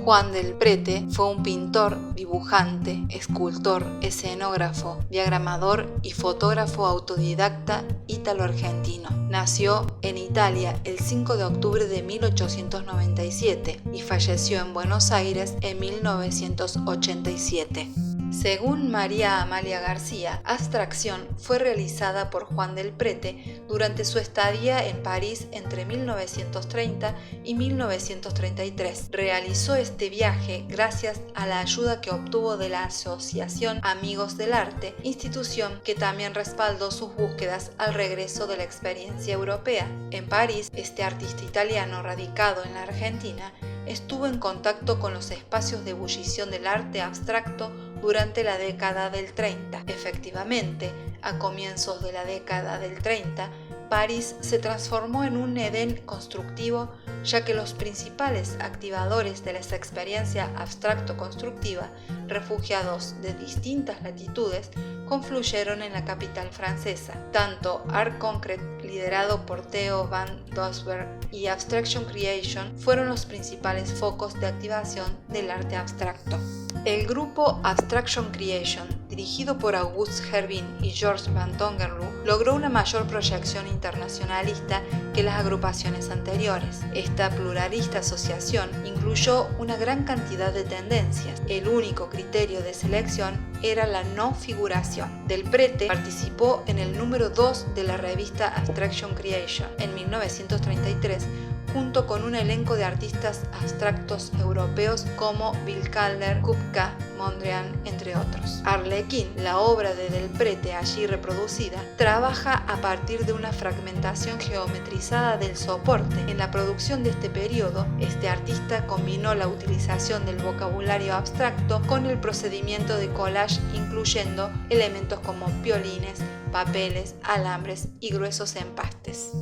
Juan del Prete fue un pintor, dibujante, escultor, escenógrafo, diagramador y fotógrafo autodidacta ítalo-argentino. Nació en Italia el 5 de octubre de 1897 y falleció en Buenos Aires en 1987. Según María Amalia García, Abstracción fue realizada por Juan del Prete durante su estadía en París entre 1930 y 1933. Realizó este viaje gracias a la ayuda que obtuvo de la Asociación Amigos del Arte, institución que también respaldó sus búsquedas al regreso de la experiencia europea. En París, este artista italiano radicado en la Argentina estuvo en contacto con los espacios de ebullición del arte abstracto durante la década del 30. Efectivamente, a comienzos de la década del 30, París se transformó en un Edén constructivo, ya que los principales activadores de esa experiencia abstracto-constructiva, refugiados de distintas latitudes, confluyeron en la capital francesa. Tanto Art Concrete, liderado por Theo van Doesburg, y Abstraction Creation fueron los principales focos de activación del arte abstracto. El grupo Abstraction Creation, dirigido por Auguste Herbin y Georges Van Tongerloo, logró una mayor proyección internacionalista que las agrupaciones anteriores. Esta pluralista asociación incluyó una gran cantidad de tendencias. El único criterio de selección era la no figuración. Del Prete participó en el número 2 de la revista Abstraction Creation en 1933, junto con un elenco de artistas abstractos europeos como Bill Calder, Kupka, Mondrian, entre otros. Arlequín, la obra de Del Prete allí reproducida, trabaja a partir de una fragmentación geometrizada del soporte. En la producción de este periodo, este artista combinó la utilización del vocabulario abstracto con el procedimiento de collage, incluyendo elementos como piolines, papeles, alambres y gruesos empastes.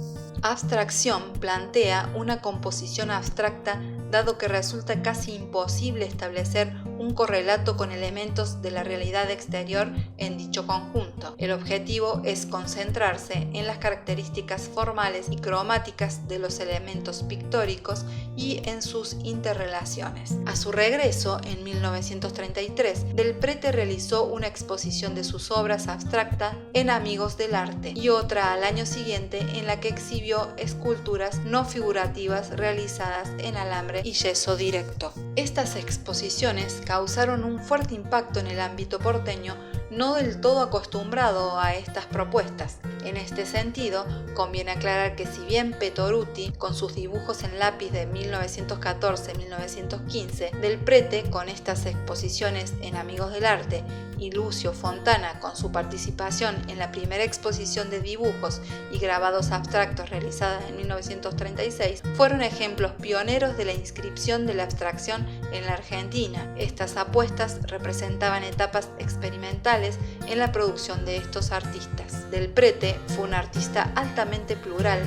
Abstracción plantea una composición abstracta, dado que resulta casi imposible establecer un correlato con elementos de la realidad exterior en dicho conjunto. El objetivo es concentrarse en las características formales y cromáticas de los elementos pictóricos y en sus interrelaciones. A su regreso, en 1933, Del Prete realizó una exposición de sus obras abstractas en Amigos del Arte y otra al año siguiente en la que exhibió esculturas no figurativas realizadas en alambre y yeso directo. Estas exposiciones causaron un fuerte impacto en el ámbito porteño, no del todo acostumbrado a estas propuestas. En este sentido, conviene aclarar que si bien Petoruti, con sus dibujos en lápiz de 1914-1915, Del Prete, con estas exposiciones en Amigos del Arte, y Lucio Fontana, con su participación en la primera exposición de dibujos y grabados abstractos realizada en 1936, fueron ejemplos pioneros de la inscripción de la abstracción en la Argentina. Estas apuestas representaban etapas experimentales en la producción de estos artistas. Del Prete fue un artista altamente plural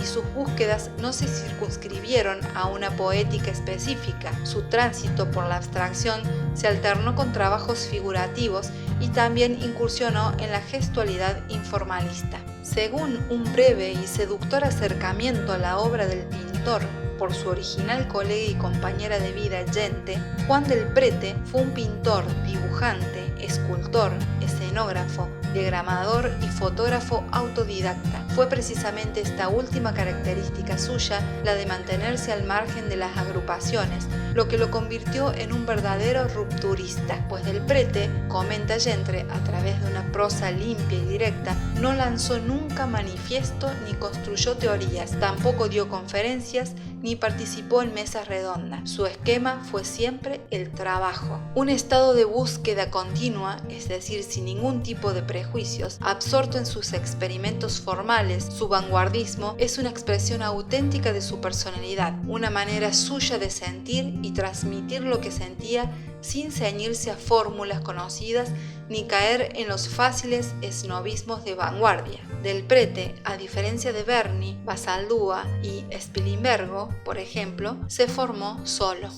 y sus búsquedas no se circunscribieron a una poética específica. Su tránsito por la abstracción se alternó con trabajos figurativos y también incursionó en la gestualidad informalista. Según un breve y seductor acercamiento a la obra del pintor por su original colega y compañera de vida Gente, Juan del Prete fue un pintor, dibujante, escultor, escenógrafo, diagramador y fotógrafo autodidacta. Fue precisamente esta última característica suya la de mantenerse al margen de las agrupaciones, lo que lo convirtió en un verdadero rupturista, pues Del Prete, comenta Gentre a través de una prosa limpia y directa, no lanzó nunca manifiesto ni construyó teorías, tampoco dio conferencias ni participó en mesas redondas. Su esquema fue siempre el trabajo, un estado de búsqueda continua, es decir, sin ningún tipo de prejuicios, absorto en sus experimentos formales. Su vanguardismo es una expresión auténtica de su personalidad, una manera suya de sentir y transmitir lo que sentía sin ceñirse a fórmulas conocidas ni caer en los fáciles esnobismos de vanguardia. Del Prete, a diferencia de Berni, Basaldúa y Spilimbergo, por ejemplo, se formó solo.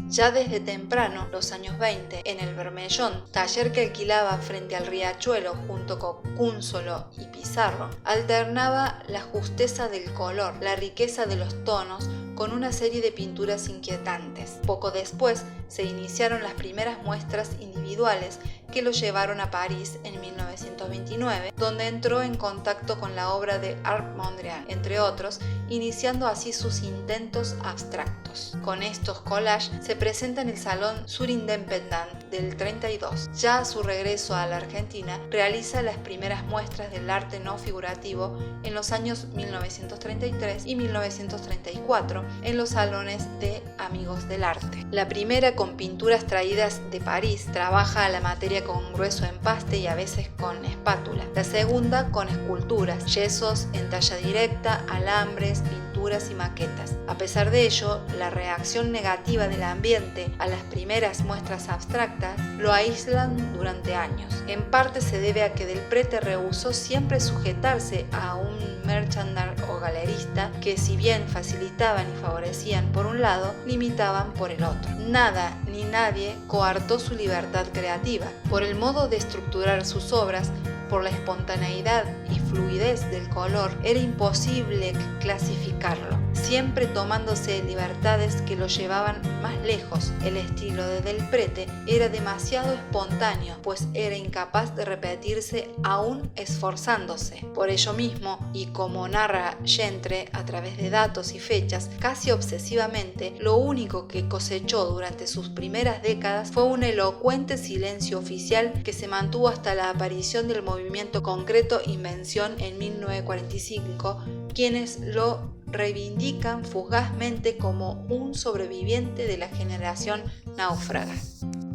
Ya desde temprano, los años 20, en el Bermellón, taller que alquilaba frente al riachuelo junto con Cúnzolo y Pizarro, alternaba la justeza del color, la riqueza de los tonos, con una serie de pinturas inquietantes. Poco después se iniciaron las primeras muestras individuales que lo llevaron a París en 1929, donde entró en contacto con la obra de Art Mondrian, entre otros, iniciando así sus intentos abstractos. Con estos collages se presenta en el Salón Surindependent del 32. Ya a su regreso a la Argentina, realiza las primeras muestras del arte no figurativo en los años 1933 y 1934 en los salones de Amigos del Arte. La primera, con pinturas traídas de París, trabaja la materia con grueso empaste y a veces con espátula. La segunda, con esculturas, yesos en talla directa, alambres, pinturas y maquetas. A pesar de ello, la reacción negativa del ambiente a las primeras muestras abstractas lo aíslan durante años. En parte se debe a que Del Prete rehusó siempre sujetarse a un merchandar o galerista que, si bien facilitaban y favorecían por un lado, limitaban por el otro. Nada ni nadie coartó su libertad creativa. Por el modo de estructurar sus obras, por la espontaneidad y fluidez del color, era imposible clasificarlo, siempre tomándose libertades que lo llevaban más lejos. El estilo de Del Prete era demasiado espontáneo, pues era incapaz de repetirse aún esforzándose. Por ello mismo, y como narra Gendre a través de datos y fechas, casi obsesivamente, lo único que cosechó durante sus primeras décadas fue un elocuente silencio oficial que se mantuvo hasta la aparición del movimiento concreto Invención en 1945, quienes lo reivindican fugazmente como un sobreviviente de la generación náufraga.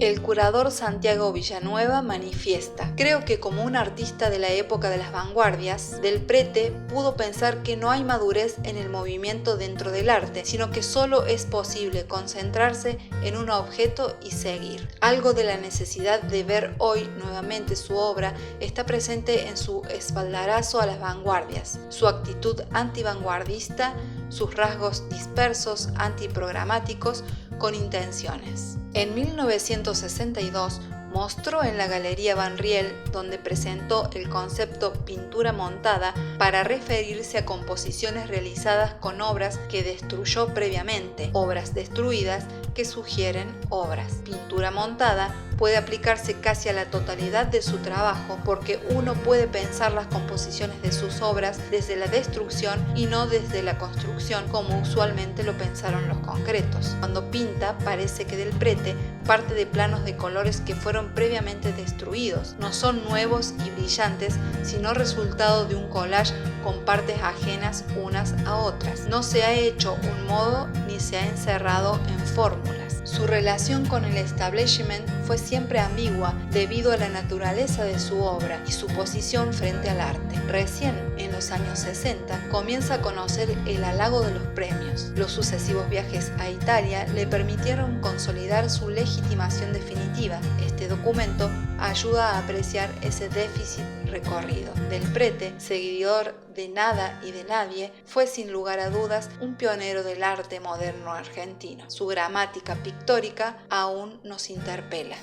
El curador Santiago Villanueva manifiesta: creo que como un artista de la época de las vanguardias, Del Prete pudo pensar que no hay madurez en el movimiento dentro del arte, sino que solo es posible concentrarse en un objeto y seguir. Algo de la necesidad de ver hoy nuevamente su obra está presente en su espaldarazo a las vanguardias, su actitud antivanguardista, sus rasgos dispersos antiprogramáticos con intenciones. En 1962 mostró en la Galería Van Riel, donde presentó el concepto pintura montada para referirse a composiciones realizadas con obras que destruyó previamente, obras destruidas que sugieren obras. Pintura montada puede aplicarse casi a la totalidad de su trabajo, porque uno puede pensar las composiciones de sus obras desde la destrucción y no desde la construcción, como usualmente lo pensaron los concretos. Cuando pinta, parece que Del Prete parte de planos de colores que fueron previamente destruidos. No son nuevos y brillantes, sino resultado de un collage con partes ajenas unas a otras. No se ha hecho un modo ni se ha encerrado en fórmulas. Su relación con el establishment fue siempre ambigua debido a la naturaleza de su obra y su posición frente al arte. Recién en los años 60 comienza a conocer el halago de los premios. Los sucesivos viajes a Italia le permitieron consolidar su legitimación definitiva. Este documento ayuda a apreciar ese déficit recorrido. Del Prete, seguidor de nada y de nadie, fue sin lugar a dudas un pionero del arte moderno argentino. Su gramática pictórica aún nos interpela.